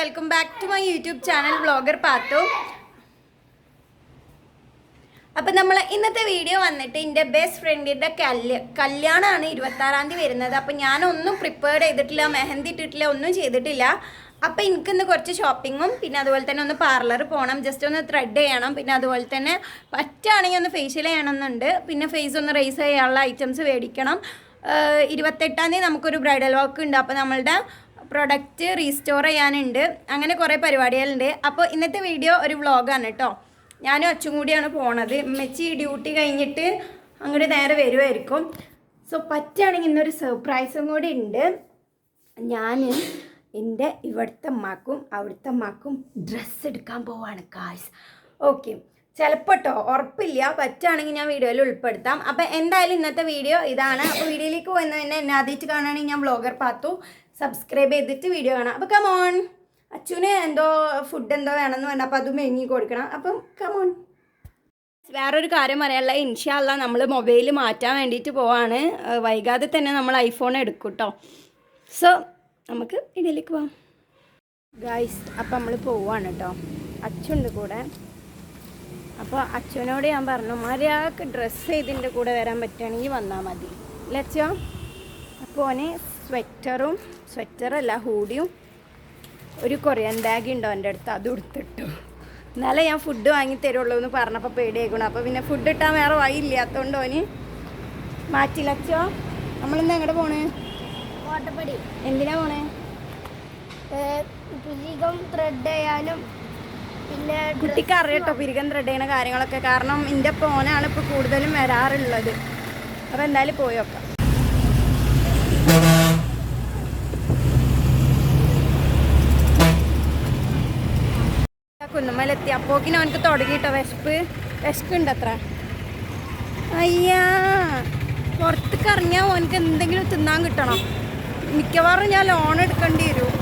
welcome back to my YouTube channel Vlogger Pathu. അപ്പോൾ നമ്മൾ ഇന്നത്തെ വീഡിയോ വന്നിട്ട് എൻ്റെ ബെസ്റ്റ് ഫ്രണ്ടിൻ്റെ കല്യാണമാണ് 26-ാം തീയതി വരുന്നത്. അപ്പോൾ ഞാനൊന്നും പ്രിപ്പയർ ചെയ്തിട്ടില്ല, മെഹന്തി ഇട്ടിട്ടില്ല, ഒന്നും ചെയ്തിട്ടില്ല. അപ്പോൾ എനിക്കിന്ന് കുറച്ച് ഷോപ്പിങ്ങും പിന്നെ അതുപോലെ തന്നെ ഒന്ന് പാർലറിൽ പോകണം, ജസ്റ്റ് ഒന്ന് ത്രെഡ് ചെയ്യണം, പിന്നെ അതുപോലെ തന്നെ പറ്റുകയാണെങ്കിൽ ഒന്ന് ഫേഷ്യൽ ചെയ്യണമെന്നുണ്ട്, പിന്നെ ഫേസ് ഒന്ന് റേസ് ചെയ്യാനുള്ള ഐറ്റംസ് മേടിക്കണം. 28-ാം തീയതി നമുക്കൊരു ബ്രൈഡൽ വർക്ക് ഉണ്ട്, അപ്പോൾ നമ്മളുടെ പ്രൊഡക്റ്റ് റീസ്റ്റോർ ചെയ്യാനുണ്ട്, അങ്ങനെ കുറേ പരിപാടികളുണ്ട്. അപ്പോൾ ഇന്നത്തെ വീഡിയോ ഒരു വ്ളോഗാണ് കേട്ടോ. ഞാനും അച്ഛൻ കൂടിയാണ് പോണത്. ഉമ്മച്ചി ഡ്യൂട്ടി കഴിഞ്ഞിട്ട് അങ്ങോട്ട് നേരെ വരുമായിരിക്കും. സോ പറ്റുകയാണെങ്കിൽ ഇന്നൊരു സർപ്രൈസും കൂടി ഉണ്ട്. ഞാൻ എൻ്റെ ഇവിടുത്തെ അമ്മക്കും അവിടുത്തെ അമ്മക്കും ഡ്രസ്സ് എടുക്കാൻ പോവാണ് കാശ്. ഓക്കെ, ചിലപ്പോൾ കേട്ടോ, ഉറപ്പില്ല, പറ്റുകയാണെങ്കിൽ ഞാൻ വീഡിയോയിൽ ഉൾപ്പെടുത്താം. അപ്പോൾ എന്തായാലും ഇന്നത്തെ വീഡിയോ ഇതാണ്. അപ്പോൾ വീഡിയോയിലേക്ക് വന്ന് തന്നെ എന്നെ ആദ്യമായിട്ട് കാണുകയാണെങ്കിൽ ഞാൻ വ്ളോഗർ പാത്തു, സബ്സ്ക്രൈബ് ചെയ്തിട്ട് വീഡിയോ കാണാം. അപ്പോൾ കമോൺ, അച്ഛന് എന്തോ ഫുഡ് എന്തോ വേണമെന്ന് പറഞ്ഞാൽ അപ്പോൾ അത് മെങ്ങി കൊടുക്കണം. അപ്പം കമോൺ. വേറൊരു കാര്യം പറയാനുള്ള, ഇൻഷാ അല്ലാ നമ്മൾ മൊബൈൽ മാറ്റാൻ വേണ്ടിയിട്ട് പോവാണ്. വൈകാതെ തന്നെ നമ്മൾ ഐഫോൺ എടുക്കും കേട്ടോ. സോ നമുക്ക് ഇതിലേക്ക് പോവാം ഗായ്സ്. അപ്പം നമ്മൾ പോവാണ് കേട്ടോ. അച്ഛനുണ്ട് കൂടെ. അപ്പോൾ അച്ഛനോട് ഞാൻ പറഞ്ഞു, മര്യാദക്ക് ഡ്രസ്സ് ചെയ്തിൻ്റെ കൂടെ വരാൻ പറ്റുകയാണെങ്കിൽ വന്നാൽ മതി ലച്ചോ. അപ്പോൾ ഓന് സ്വെറ്ററല്ല ഹൂഡിയും ഒരു കൊറിയൻ ബാഗ് ഉണ്ടോ എൻ്റെ അടുത്ത്, അത് കൊടുത്തിട്ടു. എന്നാലേ ഞാൻ ഫുഡ് വാങ്ങി തരുള്ളൂ എന്ന് പറഞ്ഞപ്പോൾ പേടിയാക്കണം. അപ്പോൾ പിന്നെ ഫുഡ് ഇട്ടാൻ വേറെ വഴി ഇല്ലാത്തതുകൊണ്ട് ഓന് മാറ്റി. ലച്ചോ, നമ്മളിന്ന് എങ്ങോട്ട് പോണേ? കോട്ടപ്പടി. എന്തിനാ പോണേ? പിരികം ത്രെഡ് ചെയ്യാനും പിന്നെ കുട്ടിക്ക് അറിയട്ടോ പിരികം ത്രെഡ് ചെയ്യണ കാര്യങ്ങളൊക്കെ, കാരണം എൻ്റെ ഫോനാണ് ഇപ്പോൾ കൂടുതലും വരാറുള്ളത്. അപ്പോൾ എന്തായാലും പോയി നോക്കാം. കുന്നുമ്മലെത്തി. അപ്പോക്കിനും അവനക്ക് തുടങ്ങിയിട്ടോ വിശക്കുണ്ട് അത്ര. അയ്യാ, പുറത്തേക്ക് ഇറങ്ങിയാൽ അവനക്ക് എന്തെങ്കിലും തിന്നാൻ കിട്ടണം. മിക്കവാറും ഞാൻ ലോൺ എടുക്കേണ്ടി വരും.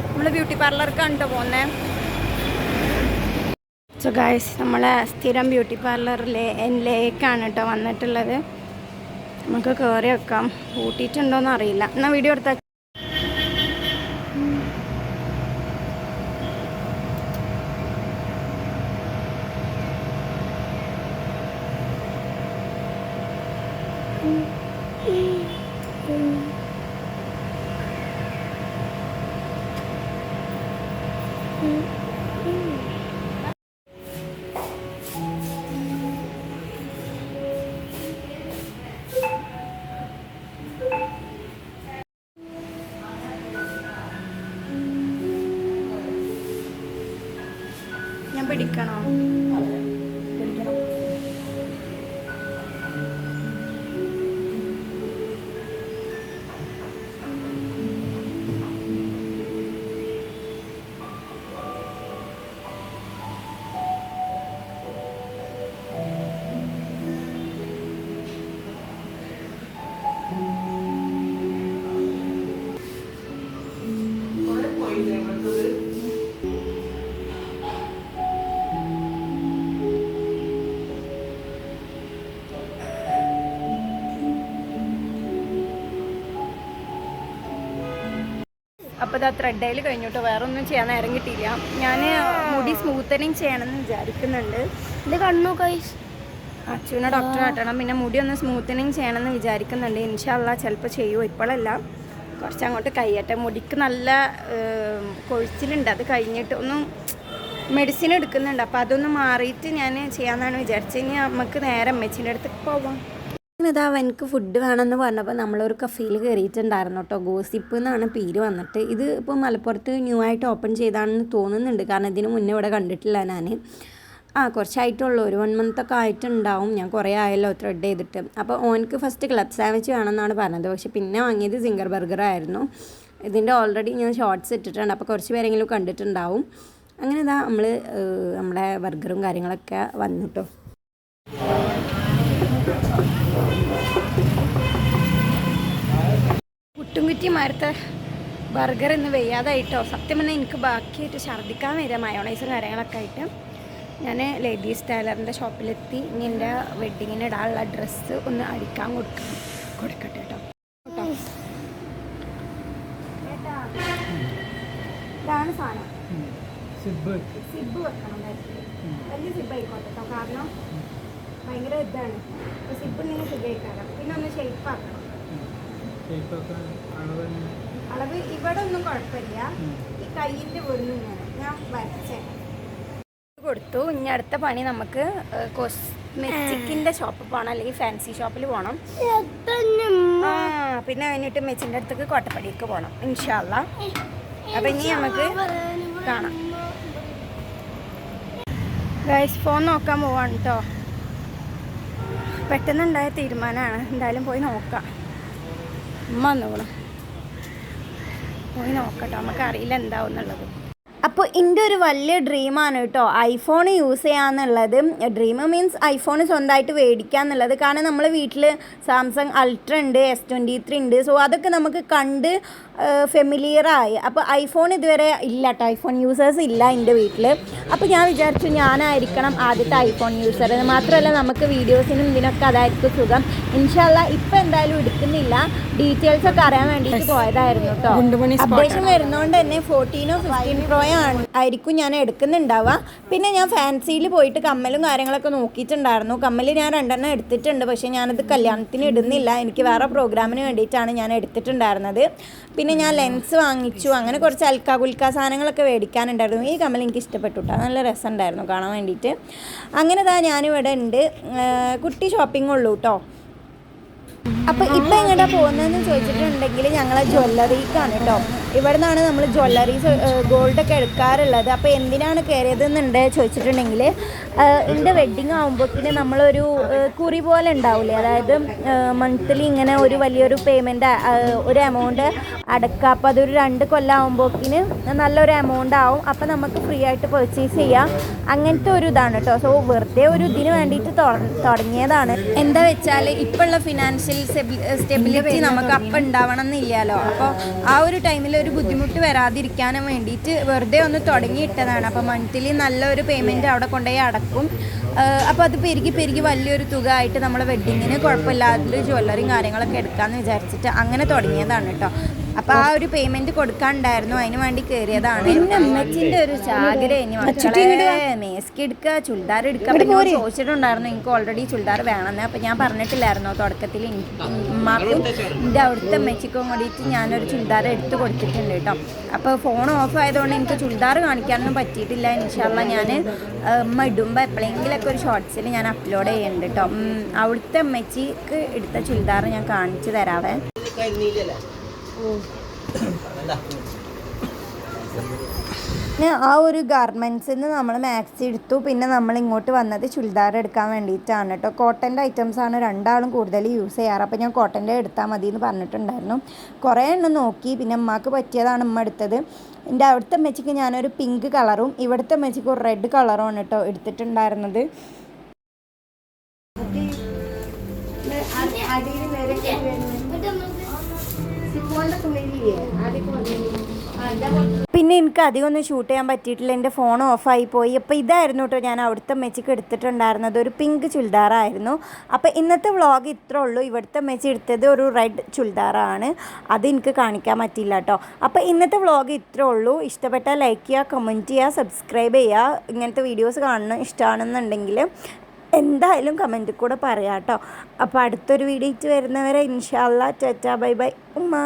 നമ്മൾ ബ്യൂട്ടി പാർലർക്കാണ് കേട്ടോ പോകുന്നത്. സോ ഗൈസ്, നമ്മളെ സ്ഥിരം ബ്യൂട്ടി പാർലറിലേക്കാണ് കേട്ടോ വന്നിട്ടുള്ളത്. നമുക്ക് കയറി വെക്കാം. കൂട്ടിയിട്ടുണ്ടോയെന്ന് അറിയില്ല. എന്നാൽ വീഡിയോ എടുത്താൽ ഞാൻ പിടിക്കണോ? അപ്പോൾ ഇതാ ത്രെഡയിൽ കഴിഞ്ഞിട്ട് വേറെ ഒന്നും ചെയ്യാൻ നേരം കിട്ടിയില്ല. ഞാൻ മുടി സ്മൂത്തനിങ് ചെയ്യണമെന്ന് വിചാരിക്കുന്നുണ്ട്. ഇത് കണ്ണു കൈസ്, അച്ഛനെ ഡോക്ടറെ കാട്ടണം. പിന്നെ മുടി ഒന്ന് സ്മൂത്തനിങ് ചെയ്യണമെന്ന് വിചാരിക്കുന്നുണ്ട്. ഇൻഷാ അല്ലാ ചിലപ്പോൾ ചെയ്യുമോ, ഇപ്പോഴല്ല, കുറച്ചങ്ങോട്ട് കഴിയട്ടെ. മുടിക്ക് നല്ല കൊഴിച്ചിലുണ്ട്. അത് കഴിഞ്ഞിട്ട് ഒന്നും മെഡിസിൻ എടുക്കുന്നുണ്ട്. അപ്പോൾ അതൊന്ന് മാറിയിട്ട് ഞാൻ ചെയ്യാമെന്നാണ് വിചാരിച്ചത്. ഇനി നമുക്ക് നേരെ അമ്മച്ചിൻ്റെ അടുത്ത് പോവാം. ഇതാ എനിക്ക് ഫുഡ് വേണമെന്ന് പറഞ്ഞപ്പോൾ നമ്മളൊരു കഫേയിൽ കയറിയിട്ടുണ്ടായിരുന്നു കേട്ടോ. ഗോസിപ്പ് എന്നാണ് പേര് വന്നിട്ട്. ഇത് ഇപ്പോൾ മലപ്പുറത്ത് ന്യൂ ആയിട്ട് ഓപ്പൺ ചെയ്താണെന്ന് തോന്നുന്നുണ്ട്, കാരണം ഇതിന് മുന്നേ ഇവിടെ കണ്ടിട്ടില്ല ഞാൻ. കുറച്ചായിട്ടുള്ളൂ, ഒരു 1 month ഒക്കെ ആയിട്ടുണ്ടാവും. ഞാൻ കുറേ ആയല്ലോ ത്രെഡ് ചെയ്തിട്ട്. അപ്പോൾ ഓനക്ക് ഫസ്റ്റ് ക്ലബ് സാൻഡ്വിച്ച് വേണമെന്നാണ് പറഞ്ഞത്, പക്ഷെ പിന്നെ വാങ്ങിയത് സിംഗർ ബർഗർ ആയിരുന്നു. ഇതിൻ്റെ ഓൾറെഡി ഞാൻ ഷോർട്ട്സ് ഇട്ടിട്ടുണ്ട്, അപ്പോൾ കുറച്ച് പേരെങ്കിലും കണ്ടിട്ടുണ്ടാവും. അങ്ങനെ ഇതാ നമ്മുടെ ബർഗറും കാര്യങ്ങളൊക്കെ വന്നു കേട്ടോ. പുട്ടുംകുറ്റി മരത്തെ ബർഗർ ഇന്ന് വെയ്യാതായിട്ടോ. സത്യം പറഞ്ഞാൽ എനിക്ക് ബാക്കിയായിട്ട് ഛർദ്ദിക്കാൻ വരിക, മയോണൈസും കാര്യങ്ങളൊക്കെ ആയിട്ട്. ഞാൻ ലേഡീസ് ടൈലറിൻ്റെ ഷോപ്പിലെത്തി. ഇനി എൻ്റെ വെഡ്ഡിങ്ങിന് ഇടാനുള്ള ഡ്രസ്സ് ഒന്ന് അടിക്കാൻ കൊടുക്കട്ടെ കേട്ടോ. ഇതാണ് സാധനം. സിബ് വെക്കണം ബാക്കിൽ. വലിയ സിബ് ആയിക്കോട്ടെ കേട്ടോ, കാരണം ഭയങ്കര ഇതാണ്. അപ്പോൾ സിബ് ഉണ്ടെങ്കിൽ സുഖമായിക്കാരം. പിന്നെ ഒന്ന് ഷേപ്പ് ആക്കണം. അളവ് ഇവിടെ ഒന്നും കുഴപ്പമില്ല, ഈ കയ്യിൻ്റെ വെള്ളം ഇങ്ങനെ ഞാൻ വരച്ചേ കൊടുത്തു. ഇനി അടുത്ത പണി നമുക്ക് കോസ്മെറ്റിക്കിൻ്റെ ഷോപ്പിൽ പോകണം, അല്ലെങ്കിൽ ഫാൻസി ഷോപ്പിൽ പോകണം. പിന്നെ കഴിഞ്ഞിട്ട് മെച്ചിൻ്റെ അടുത്തേക്ക് കോട്ടപ്പടിക്ക് പോകണം ഇൻഷാ അല്ലാ. അപ്പം ഇനി നമുക്ക് കാണാം. ഗൈസ് ഫോൺ നോക്കാൻ പോവാണ് കേട്ടോ. പെട്ടെന്നുണ്ടായ തീരുമാനമാണ്. എന്തായാലും പോയി നോക്കാം. ഉമ്മ വന്നോളൂ, പോയി നോക്കട്ടോ, നമുക്കറിയില്ല എന്താവും എന്നുള്ളത്. അപ്പോൾ എൻ്റെ ഒരു വലിയ ഡ്രീമാണ് കേട്ടോ ഐഫോൺ യൂസ് ചെയ്യാന്നുള്ളത്. ഡ്രീം മീൻസ് ഐഫോൺ സ്വന്തമായിട്ട് മേടിക്കുക എന്നുള്ളത്. കാരണം നമ്മൾ വീട്ടിൽ സാംസങ് അൾട്ര ഉണ്ട്, S23 ഉണ്ട്. സോ അതൊക്കെ നമുക്ക് കണ്ട് ഫെമിലിയറായി. അപ്പോൾ ഐഫോൺ ഇതുവരെ ഇല്ല കേട്ടോ, ഐഫോൺ യൂസേഴ്സ് ഇല്ല എൻ്റെ വീട്ടിൽ. അപ്പോൾ ഞാൻ വിചാരിച്ചു ഞാനായിരിക്കണം ആദ്യത്തെ ഐഫോൺ യൂസർ. മാത്രമല്ല നമുക്ക് വീഡിയോസിനും ഇതിനൊക്കെ അതായിരിക്കും സുഖം. ഇൻഷാ അല്ലാ ഇപ്പം എന്തായാലും എടുക്കുന്നില്ല, ഡീറ്റെയിൽസ് ഒക്കെ അറിയാൻ വേണ്ടിയിട്ട് പോയതായിരുന്നു കേട്ടോ. അപ്ഡേഷൻ വരുന്നതുകൊണ്ട് തന്നെ 14 15 Pro ആയിരിക്കും ഞാൻ എടുക്കുന്നുണ്ടാവുക. പിന്നെ ഞാൻ ഫാൻസിയിൽ പോയിട്ട് കമ്മലും കാര്യങ്ങളൊക്കെ നോക്കിയിട്ടുണ്ടായിരുന്നു. കമ്മൽ ഞാൻ 2 എടുത്തിട്ടുണ്ട്, പക്ഷേ ഞാനത് കല്യാണത്തിന് ഇടുന്നില്ല, എനിക്ക് വേറെ പ്രോഗ്രാമിന് വേണ്ടിയിട്ടാണ് ഞാൻ എടുത്തിട്ടുണ്ടായിരുന്നത്. പിന്നെ ഞാൻ ലെൻസ് വാങ്ങിച്ചു. അങ്ങനെ കുറച്ച് അൽക്കാ സാധനങ്ങളൊക്കെ മേടിക്കാനുണ്ടായിരുന്നു. ഈ കമ്മൽ എനിക്ക് ഇഷ്ടപ്പെട്ടു കേട്ടോ, നല്ല രസമുണ്ടായിരുന്നു കാണാൻ വേണ്ടിയിട്ട്. അങ്ങനെ ഞാനിവിടെ ഉണ്ട്, കുട്ടി ഷോപ്പിംഗ് ഉള്ളൂ കേട്ടോ. അപ്പോൾ ഇപ്പം എങ്ങോട്ടാണ് പോകുന്നതെന്ന് ചോദിച്ചിട്ടുണ്ടെങ്കിൽ ഞങ്ങളെ ജ്വല്ലറിക്കാണ് കേട്ടോ. ഇവിടെ നിന്നാണ് നമ്മൾ ജ്വല്ലറീസ് ഗോൾഡൊക്കെ എടുക്കാറുള്ളത്. അപ്പോൾ എന്തിനാണ് കയറിയതെന്നുണ്ട് ചോദിച്ചിട്ടുണ്ടെങ്കിൽ എൻ്റെ വെഡ്ഡിങ് ആകുമ്പോഴത്തേന് നമ്മളൊരു കുറി പോലെ ഉണ്ടാവില്ലേ, അതായത് മന്ത്ലി ഇങ്ങനെ ഒരു വലിയൊരു പേയ്മെൻറ്റ് ഒരു എമൗണ്ട് അടക്കുക. അപ്പോൾ അതൊരു 2 കൊല്ലം ആകുമ്പോഴത്തേന് നല്ലൊരു എമൗണ്ട് ആവും. അപ്പോൾ നമുക്ക് ഫ്രീ ആയിട്ട് പർച്ചേസ് ചെയ്യാം, അങ്ങനത്തെ ഒരു ഇതാണ് കേട്ടോ. സോ വെറുതെ ഒരു ഇതിന് വേണ്ടിയിട്ട് തുടങ്ങിയതാണ്. എന്താ വെച്ചാൽ ഇപ്പോഴുള്ള ഫിനാൻഷ്യൽ സ്റ്റെബിലിറ്റി നമുക്ക് അപ്പം ഉണ്ടാവണം എന്നില്ലല്ലോ. അപ്പോൾ ആ ഒരു ടൈമിൽ ഒരു ബുദ്ധിമുട്ട് വരാതിരിക്കാനും വേണ്ടിയിട്ട് വെറുതെ ഒന്ന് തുടങ്ങിയിട്ടതാണ്. അപ്പോൾ മന്ത്ലി നല്ലൊരു പേയ്മെൻറ്റ് അവിടെ കൊണ്ടുപോയി അടക്കും. അപ്പോൾ അത് പെരുകി വലിയൊരു തുക ആയിട്ട് നമ്മളെ വെഡ്ഡിങ്ങിന് കുഴപ്പമില്ലാതെ ജ്വല്ലറിയും കാര്യങ്ങളൊക്കെ എടുക്കാമെന്ന് വിചാരിച്ചിട്ട് അങ്ങനെ തുടങ്ങിയതാണ് കേട്ടോ. അപ്പോൾ ആ ഒരു പേയ്മെൻറ്റ് കൊടുക്കാനുണ്ടായിരുന്നു, അതിന് വേണ്ടി കയറിയതാണ്. പിന്നെ അമ്മച്ചിൻ്റെ ഒരു ചാകര ഇനി മേസ്കി എടുക്കുക, ചുരിദാർ എടുക്കുക. അപ്പോൾ ഞാൻ ചോദിച്ചിട്ടുണ്ടായിരുന്നു എനിക്ക് ഓൾറെഡി ചുരിദാർ വേണമെന്ന്. അപ്പോൾ ഞാൻ പറഞ്ഞിട്ടില്ലായിരുന്നു തുടക്കത്തിൽ ഉമ്മാക്കും എൻ്റെ അവിടുത്തെ അമ്മച്ചിക്കും കൂടിയിട്ട് ഞാനൊരു ചുരിദാർ എടുത്ത് കൊടുത്തിട്ടുണ്ട് കേട്ടോ. അപ്പോൾ ഫോൺ ഓഫ് ആയതുകൊണ്ട് എനിക്ക് ചുരിദാർ കാണിക്കാനൊന്നും പറ്റിയിട്ടില്ല. ഇൻഷാ അല്ലാ ഞാൻ ഉമ്മ ഇടുമ്പോൾ എപ്പോഴെങ്കിലൊക്കെ ഒരു ഷോർട്സിൽ ഞാൻ അപ്ലോഡ് ചെയ്യുന്നുണ്ട് കേട്ടോ. അവിടുത്തെ അമ്മച്ചിക്ക് എടുത്ത ചുരിദാർ ഞാൻ കാണിച്ചു തരാവേ. പിന്നെ ആ ഒരു ഗാർമെൻറ്റ്സിൽ നിന്ന് നമ്മൾ മാക്സി എടുത്തു. പിന്നെ നമ്മൾ ഇങ്ങോട്ട് വന്നത് ചുരിദാർ എടുക്കാൻ വേണ്ടിയിട്ടാണ് കേട്ടോ. കോട്ടൻ്റെ ഐറ്റംസാണ് രണ്ടാളും കൂടുതൽ യൂസ് ചെയ്യാറ്. അപ്പോൾ ഞാൻ കോട്ടൻ്റെ എടുത്താൽ മതി എന്ന് പറഞ്ഞിട്ടുണ്ടായിരുന്നു. കുറേ എണ്ണം നോക്കി, പിന്നെ അമ്മക്ക് പറ്റിയതാണ് ഉമ്മ എടുത്തത്. എൻ്റെ അവിടുത്തെ അമ്മച്ചിക്ക് ഞാനൊരു പിങ്ക് കളറും ഇവിടുത്തെ അമ്മച്ചിക്ക് ഒരു റെഡ് കളറുമാണ് കേട്ടോ എടുത്തിട്ടുണ്ടായിരുന്നത്. പിന്നെ എനിക്ക് അധികം ഒന്നും ഷൂട്ട് ചെയ്യാൻ പറ്റിയിട്ടില്ല, എൻ്റെ ഫോൺ ഓഫായി പോയി. അപ്പോൾ ഇതായിരുന്നു കേട്ടോ ഞാൻ അവിടുത്തെ മെച്ചിക്ക് എടുത്തിട്ടുണ്ടായിരുന്നത്, ഒരു പിങ്ക് ചുരിദാറായിരുന്നു. അപ്പോൾ ഇന്നത്തെ വ്ളോഗ് ഇത്രേ ഉള്ളൂ. ഇവിടുത്തെ മെച്ചി എടുത്തത് ഒരു റെഡ് ചുരിദാറാണ്, അത് എനിക്ക് കാണിക്കാൻ പറ്റില്ല കേട്ടോ. അപ്പോൾ ഇന്നത്തെ വ്ളോഗ് ഇത്രേ ഉള്ളൂ. ഇഷ്ടപ്പെട്ടാൽ ലൈക്ക് ചെയ്യുക, കമൻറ്റ് ചെയ്യുക, സബ്സ്ക്രൈബ് ചെയ്യുക. ഇങ്ങനത്തെ വീഡിയോസ് കാണണം ഇഷ്ടമാണെന്നുണ്ടെങ്കിൽ എന്തായാലും കമൻറ്റിൽ കൂടെ പറയാം കേട്ടോ. അപ്പോൾ അടുത്തൊരു വീഡിയോ വരുന്നവരെ ഇൻഷാ അല്ലാ ടാറ്റാ ബൈ ബൈ ഉമ്മ.